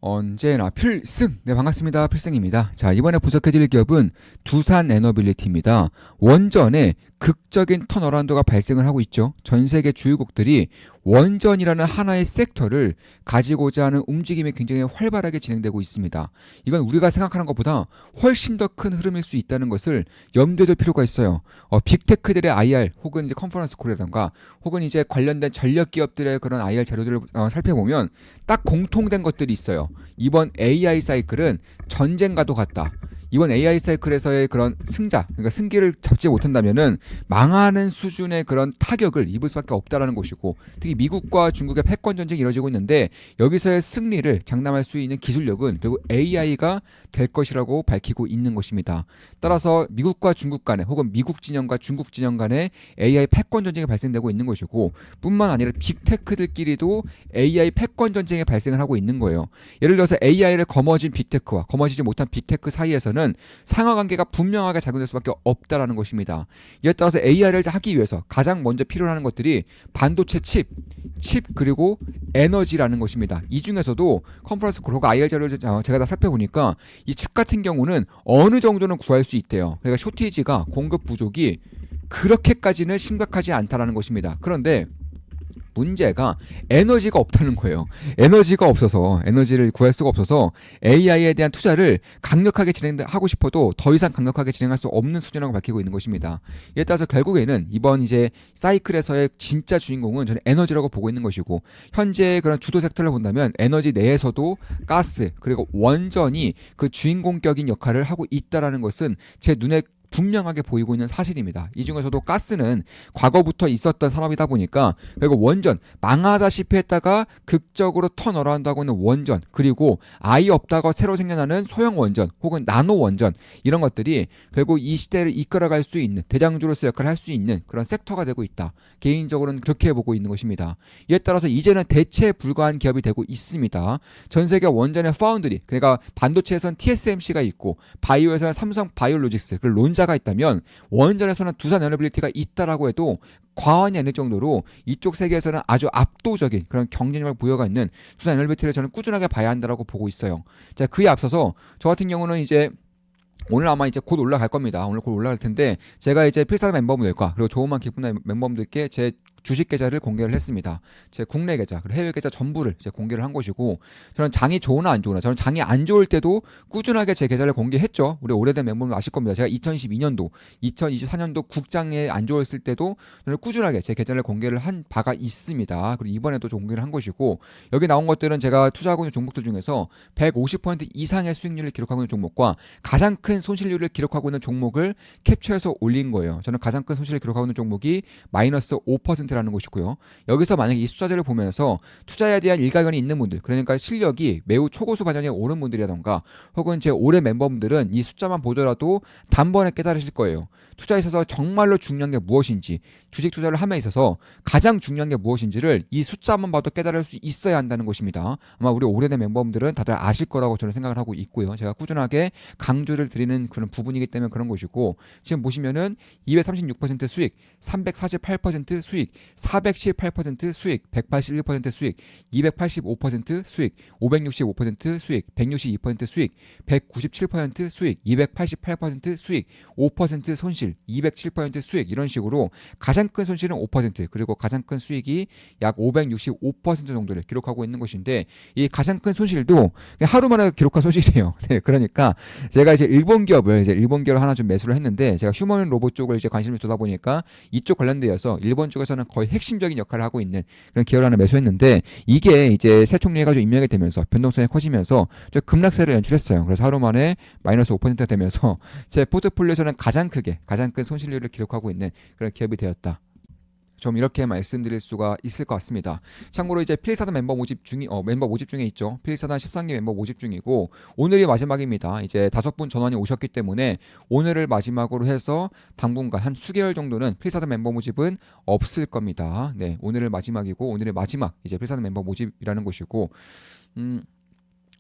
언제나 필승! 네, 반갑습니다. 필승입니다. 자, 이번에 분석해드릴 기업은 두산 에너빌리티입니다. 원전에 극적인 턴어라운드가 발생을 하고 있죠. 전 세계 주요국들이 원전이라는 하나의 섹터를 가지고자 하는 움직임이 굉장히 활발하게 진행되고 있습니다. 이건 우리가 생각하는 것보다 훨씬 더 큰 흐름일 수 있다는 것을 염두에 둘 필요가 있어요. 빅테크들의 IR 혹은 이제 컨퍼런스 콜이라던가 혹은 이제 관련된 전력 기업들의 그런 IR 자료들을 살펴보면 딱 공통된 것들이 있어요. 이번 AI 사이클은 전쟁과도 같다. 이번 AI 사이클에서의 그런 승자, 그러니까 승기를 잡지 못한다면은 망하는 수준의 그런 타격을 입을 수밖에 없다라는 것이고, 특히 미국과 중국의 패권 전쟁이 이뤄지고 있는데 여기서의 승리를 장담할 수 있는 기술력은 결국 AI가 될 것이라고 밝히고 있는 것입니다. 따라서 미국과 중국 간에 혹은 미국 진영과 중국 진영 간에 AI 패권 전쟁이 발생되고 있는 것이고, 뿐만 아니라 빅테크들끼리도 AI 패권 전쟁이 발생을 하고 있는 거예요. 예를 들어서 AI를 거머쥔 빅테크와 거머쥐지 못한 빅테크 사이에서는 상하관계가 분명하게 작용될 수밖에 없다라는 것입니다. 이에 따라서 AI를 하기 위해서 가장 먼저 필요로 하는 것들이 반도체 칩 그리고 에너지라는 것입니다. 이 중에서도 컨퍼런스 콜 혹은 IR 자료를 제가 다 살펴보니까 이 칩 같은 경우는 어느 정도는 구할 수 있대요. 그러니까 쇼티지가 공급 부족이 그렇게까지는 심각하지 않다라는 것입니다. 그런데 문제가 에너지가 없다는 거예요. 에너지가 없어서, 에너지를 구할 수가 없어서 AI에 대한 투자를 강력하게 진행하고 싶어도 더 이상 강력하게 진행할 수 없는 수준이라고 밝히고 있는 것입니다. 이에 따라서 결국에는 이번 이제 사이클에서의 진짜 주인공은 저는 에너지라고 보고 있는 것이고, 현재 그런 주도 섹터를 본다면 에너지 내에서도 가스 그리고 원전이 그 주인공격인 역할을 하고 있다라는 것은 제 눈에 분명하게 보이고 있는 사실입니다. 이 중에서도 가스는 과거부터 있었던 산업이다 보니까 결국 원전 망하다시피 했다가 극적으로 턴어라운드하고 있는 원전, 그리고 아예 없다가 새로 생겨나는 소형 원전 혹은 나노 원전, 이런 것들이 결국 이 시대를 이끌어갈 수 있는 대장주로서 역할을 할 수 있는 그런 섹터가 되고 있다. 개인적으로는 그렇게 보고 있는 것입니다. 이에 따라서 이제는 대체 불가한 기업이 되고 있습니다. 전 세계 원전의 파운드리, 그러니까 반도체에서는 TSMC가 있고 바이오에서는 삼성 바이오로직스, 그 론자가 있다면 원전에서는 두산 에너빌리티가 있다라고 해도 과언이 아닐 정도로 이쪽 세계에서는 아주 압도적인 그런 경쟁력을 부여가 있는 두산 에너빌리티를 저는 꾸준하게 봐야 한다라고 보고 있어요. 자, 그에 앞서서 저 같은 경우는 이제 오늘 아마 이제 곧 올라갈 겁니다. 오늘 곧 올라갈 텐데 제가 이제 필사드 멤버분들과 그리고 좋은만 기쁜 멤버분들께 제 주식 계좌를 공개를 했습니다. 제 국내 계좌, 그리고 해외 계좌 전부를 이제 공개를 한 것이고, 저는 장이 좋으나 안 좋으나, 저는 장이 안 좋을 때도 꾸준하게 제 계좌를 공개했죠. 우리 오래된 멤버분 아실 겁니다. 제가 2022년도, 2024년도 국장에 안 좋았을 때도 저는 꾸준하게 제 계좌를 공개를 한 바가 있습니다. 그리고 이번에도 공개를 한 것이고, 여기 나온 것들은 제가 투자하고 있는 종목들 중에서 150% 이상의 수익률을 기록하고 있는 종목과 가장 큰 손실률을 기록하고 있는 종목을 캡처해서 올린 거예요. 저는 가장 큰 손실을 기록하고 있는 종목이 마이너스 5%라는 것이고요. 여기서 만약에 이 숫자들을 보면서 투자에 대한 일가견이 있는 분들, 그러니까 실력이 매우 초고수 반영이 오른 분들이라던가 혹은 제 올해 멤버분들은 이 숫자만 보더라도 단번에 깨달으실 거예요. 투자에 있어서 정말로 중요한 게 무엇인지, 주식 투자를 함에 있어서 가장 중요한 게 무엇인지를 이 숫자만 봐도 깨달을 수 있어야 한다는 것입니다. 아마 우리 오래된 멤버분들은 다들 아실 거라고 저는 생각을 하고 있고요. 제가 꾸준하게 강조를 드리는 그런 부분이기 때문에 그런 것이고, 지금 보시면은 236% 수익, 348% 수익, 418% 수익, 181% 수익, 285% 수익, 565% 수익, 162% 수익, 197% 수익, 288% 수익, 5% 손실, 207% 수익, 이런 식으로 가장 큰 손실은 5%, 그리고 가장 큰 수익이 약 565% 정도를 기록하고 있는 것인데, 이 가장 큰 손실도 하루 만에 기록한 손실이에요. 네, 그러니까 제가 이제 일본 기업을 하나 좀 매수를 했는데, 제가 휴머는 로봇 쪽을 이제 관심을 두다 보니까 이쪽 관련되어서 일본 쪽에서는 거의 핵심적인 역할을 하고 있는 그런 기업을 하나 매수했는데, 이게 이제 새 총리가 좀 임명이 되면서 변동성이 커지면서 급락세를 연출했어요. 그래서 하루 만에 마이너스 5%가 되면서 제 포트폴리오에서는 가장 큰 손실률을 기록하고 있는 그런 기업이 되었다. 좀 이렇게 말씀드릴 수가 있을 것 같습니다. 참고로 이제 필사단 멤버 모집 중에 있죠. 필사단 13기 멤버 모집 중이고, 오늘이 마지막입니다. 이제 5분 전원이 오셨기 때문에 오늘을 마지막으로 해서 당분간 한 수개월 정도는 필사단 멤버 모집은 없을 겁니다. 네, 오늘을 마지막이고, 오늘의 마지막 이제 필사단 멤버 모집이라는 것이고,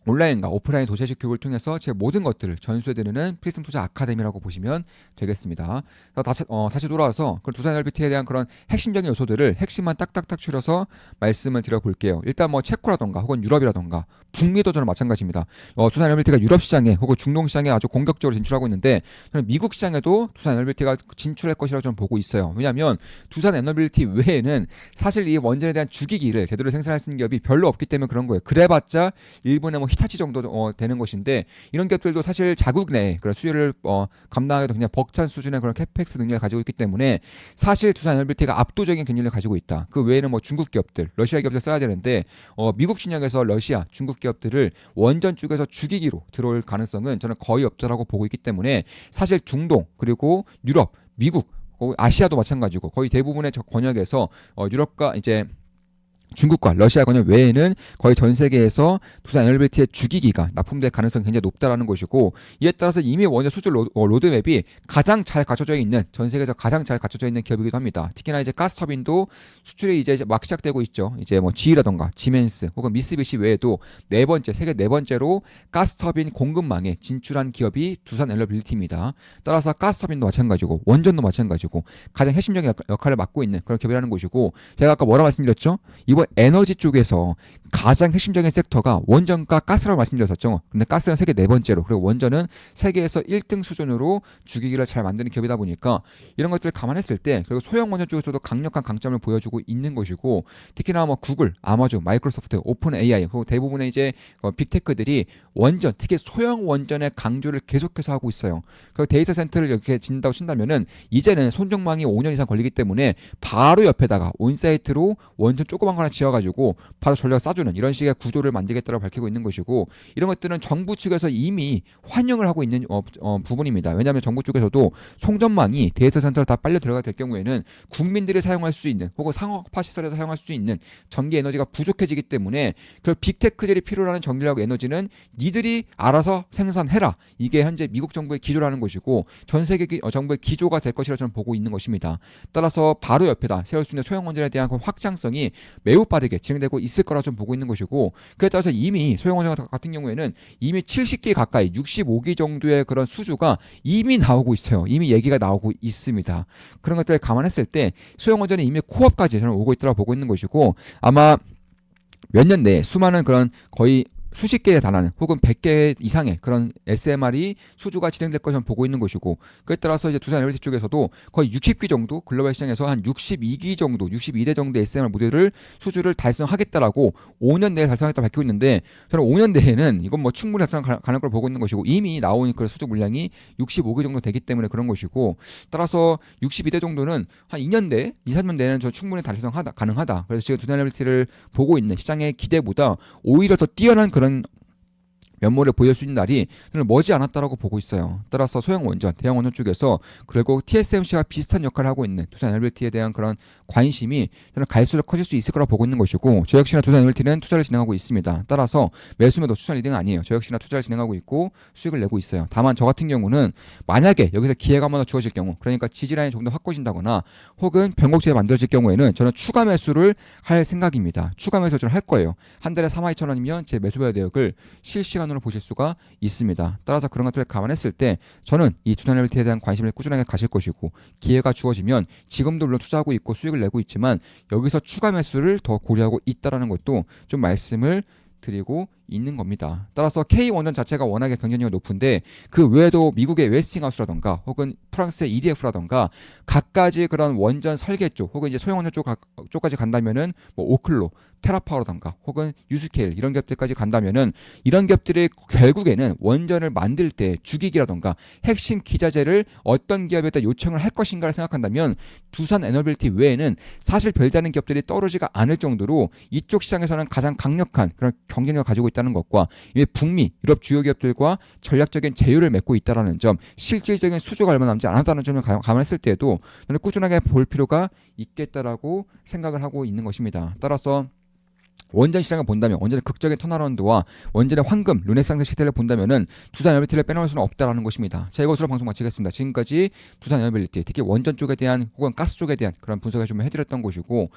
온라인과 오프라인 도시식 교육을 통해서 제 모든 것들을 전수해드리는 필승 투자 아카데미라고 보시면 되겠습니다. 다시 돌아와서 그 두산 LBT에 대한 그런 핵심적인 요소들을 핵심만 딱딱딱 추려서 말씀을 드려볼게요. 일단 뭐 체코라던가 혹은 유럽이라던가 북미도 저는 마찬가지입니다. 두산 LBT가 유럽 시장에 혹은 중동 시장에 아주 공격적으로 진출하고 있는데 저는 미국 시장에도 두산 LBT가 진출할 것이라고 저는 보고 있어요. 왜냐하면 두산 에너빌리티 외에는 사실 이 원전에 대한 주기기를 제대로 생산할 수 있는 기업이 별로 없기 때문에 그런 거예요. 그래봤자 일본의 뭐 히타치 정도 되는 것인데 이런 기업들도 사실 자국 내 그런 수요를 감당하기도 그냥 벅찬 수준의 그런 캐펙스 능력을 가지고 있기 때문에 사실 두산 에너빌리티가 압도적인 경쟁력을 가지고 있다. 그 외에는 뭐 중국 기업들, 러시아 기업들 써야 되는데 미국 진영에서 러시아, 중국 기업들을 원전 쪽에서 주기기로 들어올 가능성은 저는 거의 없다라고 보고 있기 때문에 사실 중동 그리고 유럽, 미국, 아시아도 마찬가지고 거의 대부분의 권역에서 유럽과 이제 중국과 러시아 권역 외에는 거의 전 세계에서 두산 에너빌리티의 주기기가 납품될 가능성이 굉장히 높다라는 것이고 이에 따라서 이미 원전 수출 로드맵이 가장 잘 갖춰져 있는 전 세계에서 가장 잘 갖춰져 있는 기업이기도 합니다. 특히나 이제 가스터빈도 수출이 이제 막 시작되고 있죠. 이제 뭐 GE라던가 지멘스 혹은 미쓰비시 외에도 세계 네 번째로 가스터빈 공급망에 진출한 기업이 두산 에너빌리티입니다. 따라서 가스터빈도 마찬가지고 원전도 마찬가지고 가장 핵심적인 역할을 맡고 있는 그런 기업이라는 것이고 제가 아까 뭐라 말씀드렸죠? 이번 에너지 쪽에서 가장 핵심적인 섹터가 원전과 가스라고 말씀드렸었죠. 근데 가스는 세계 네 번째로 그리고 원전은 세계에서 1등 수준으로 주기기를 잘 만드는 기업이다 보니까 이런 것들을 감안했을 때 그리고 소형 원전 쪽에서도 강력한 강점을 보여주고 있는 것이고 특히나 뭐 구글, 아마존, 마이크로소프트, 오픈 AI 그리고 대부분의 이제 빅테크들이 원전 특히 소형 원전의 강조를 계속해서 하고 있어요. 그리고 데이터 센터를 이렇게 짓는다고 친다면은 이제는 손정망이 5년 이상 걸리기 때문에 바로 옆에다가 온사이트로 원전 조그만 거 하나 지어가지고 바로 전력 쏴주는 이런 식의 구조를 만들겠다고 밝히고 있는 것이고 이런 것들은 정부 측에서 이미 환영을 하고 있는 부분입니다. 왜냐하면 정부 쪽에서도 송전망이 데이터 센터로 다 빨려 들어가게 될 경우에는 국민들이 사용할 수 있는 혹은 상업화 시설에서 사용할 수 있는 전기 에너지가 부족해지기 때문에 그 빅테크들이 필요로 하는 전기력 에너지는 니들이 알아서 생산해라. 이게 현재 미국 정부의 기조라는 것이고 전 세계 정부의 기조가 될 것이라 저는 보고 있는 것입니다. 따라서 바로 옆에다 세울 수 있는 소형 원전에 대한 그 확장성이 매우 빠르게 진행되고 있을 거라 좀 보고 있는 것이고 그에 따라서 이미 소형 원전 같은 경우에는 이미 70기 가까이 65기 정도의 그런 수주가 이미 나오고 있어요. 이미 얘기가 나오고 있습니다. 그런 것들을 감안했을 때 소형 원전이 이미 코업까지 저는 오고 있다고 보고 있는 것이고 아마 몇 년 내에 수많은 그런 거의 수십 개에 달하는 혹은 100개 이상의 그런 SMR이 수주가 진행될 것을 보고 있는 것이고 그에 따라서 이제 두산 에너빌리티 쪽에서도 거의 60기 정도 글로벌 시장에서 한 62기 정도 62대 정도 SMR 모델을 수주를 달성하겠다라고 5년 내에 달성하겠다 밝히고 있는데 저는 5년 내에는 이건 뭐 충분히 달성 가능할 걸 보고 있는 것이고 이미 나온 그 수주 물량이 65기 정도 되기 때문에 그런 것이고 따라서 62대 정도는 한 2년 내 2, 3년 내에는 저 충분히 가능하다. 그래서 지금 두산 에너빌리티를 보고 있는 시장의 기대보다 오히려 더 뛰어난 그런 면모를 보일 수 있는 날이 저는 머지 않았다라고 보고 있어요. 따라서 소형 원전, 대형 원전 쪽에서 결국 TSMC와 비슷한 역할을 하고 있는 두산 에너빌리티에 대한 그런 관심이 저는 갈수록 커질 수 있을 거라고 보고 있는 것이고 저 역시나 두산 에너빌리티는 투자를 진행하고 있습니다. 따라서 매수매도 추천 리딩은 아니에요. 저 역시나 투자를 진행하고 있고 수익을 내고 있어요. 다만 저 같은 경우는 만약에 여기서 기회가 한번 더 주어질 경우 그러니까 지지라인이 조금 더 확고해진다거나 혹은 변곡지가 만들어질 경우에는 저는 추가 매수를 할 생각입니다. 추가 매수를 저는 할 거예요. 한 달에 32,000원이면 제 매수매도 대역을 실시간으로 보실 수가 있습니다. 따라서 그런 것들을 감안했을 때 저는 이 두산 에너빌리티에 대한 관심을 꾸준하게 가질 것이고 기회가 주어지면 지금도 물론 투자하고 있고 수익을 내고 있지만 여기서 추가 매수를 더 고려하고 있다라는 것도 좀 말씀을 드리고 있는 겁니다. 따라서 K 원전 자체가 워낙에 경쟁력이 높은데 그 외에도 미국의 웨스팅하우스라던가 혹은 프랑스의 EDF라던가 각가지 그런 원전 설계 쪽 혹은 이제 소형 원전 쪽까지 간다면은 뭐 오클로, 테라파워라던가 혹은 유스케일 이런 기업들까지 간다면은 이런 기업들이 결국에는 원전을 만들 때 주기기라던가 핵심 기자재를 어떤 기업에다 요청을 할 것인가를 생각한다면 두산 에너빌리티 외에는 사실 별다른 기업들이 떠오르지가 않을 정도로 이쪽 시장에서는 가장 강력한 그런 경쟁력을 가지고 있다는 것과 북미, 유럽 주요 기업들과 전략적인 제휴를 맺고 있다는 점, 실질적인 수주가 얼마 남지 않았다는 점을 감안했을 때에도 저는 꾸준하게 볼 필요가 있겠다라고 생각을 하고 있는 것입니다. 따라서 원전 시장을 본다면, 원전의 극적인 턴어라운드와 원전의 황금 르네상스 시대를 본다면은 두산 에너빌리티를 빼놓을 수는 없다라는 것입니다. 자, 이것으로 방송 마치겠습니다. 지금까지 두산 에너빌리티, 특히 원전 쪽에 대한 혹은 가스 쪽에 대한 그런 분석을 좀 해드렸던 것이고,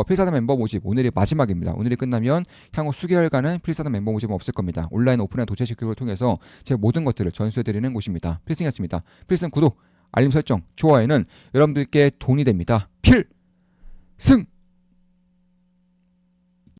필사단 mem버 모집 오늘이 마지막입니다. 오늘이 끝나면 향후 수개월간은 필사단 멤버 모집은 없을 겁니다. 온라인 오픈한 도체식 교육을 통해서 제 모든 것들을 전수해드리는 곳입니다. 필승이었습니다. 필승 구독, 알림 설정, 좋아요는 여러분들께 돈이 됩니다. 필승!